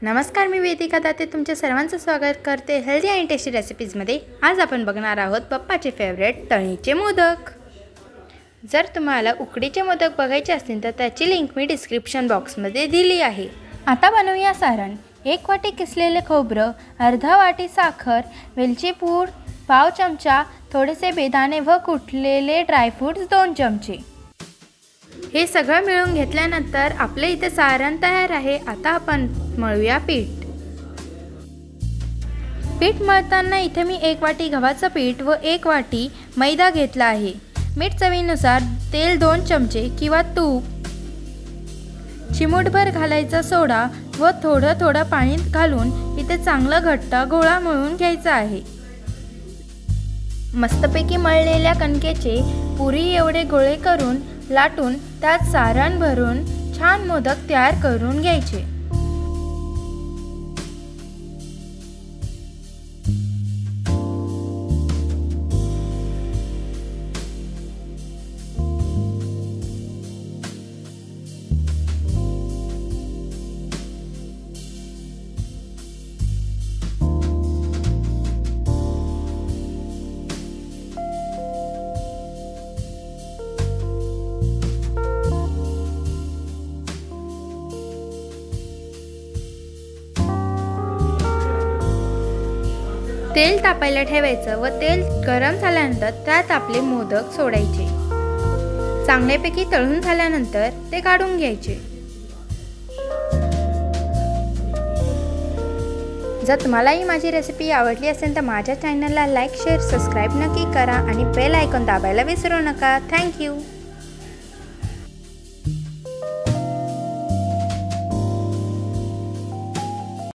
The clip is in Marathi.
नमस्कार, मी वेदिका दाते तुमच्या सर्वांचं स्वागत करते हेल्दी आणि टेस्टी रेसिपीजमध्ये। आज आपण बघणार आहोत पप्पाचे फेवरेट तळणीचे मोदक। जर तुम्हाला उकडीचे मोदक बघायचे असतील तर त्याची लिंक मी डिस्क्रिप्शन बॉक्समध्ये दिली आहे। आता बनवूया सारण। 1 वाटी किसलेले खोबरं, अर्धा वाटी साखर, वेलची पूड, पाव चमचा, थोडेसे बेदाणे व कुटलेले ड्रायफ्रूट्स 2 चमचे। हे सगळं मिळून घेतल्यानंतर आपले इथे सारण तयार आहे। आता आपण मळूया पीठ। पीठ मळताना इथे मी 1 वाटी गव्हाचं पीठ व 1 वाटी मैदा घेतला आहे। मीठ चवीनुसार, तेल 2 चमचे किंवा तूप, चिमूटभर घालायचा सोडा व थोडं पाणी घालून इथे चांगला घट्ट गोळा मळून घ्यायचा आहे। मस्तपैकी मळलेल्या कणकेचे पुरी एवढे गोळे करून लाटून त्यात सारण भरून छान मोदक तयार करून घ्यायचे। तेल तापायला ठेवायचं व तेल गरम झाल्यानंतर त्यात आपले मोदक सोडायचे। चांगल्यापैकी तळून झाल्यानंतर ते काढून घ्यायचे। जर तुम्हाला ही माझी रेसिपी आवडली असेल तर माझ्या चॅनलला लाईक, शेअर, सबस्क्राईब नक्की करा आणि बेल आयकॉन दाबायला विसरू नका। Thank you.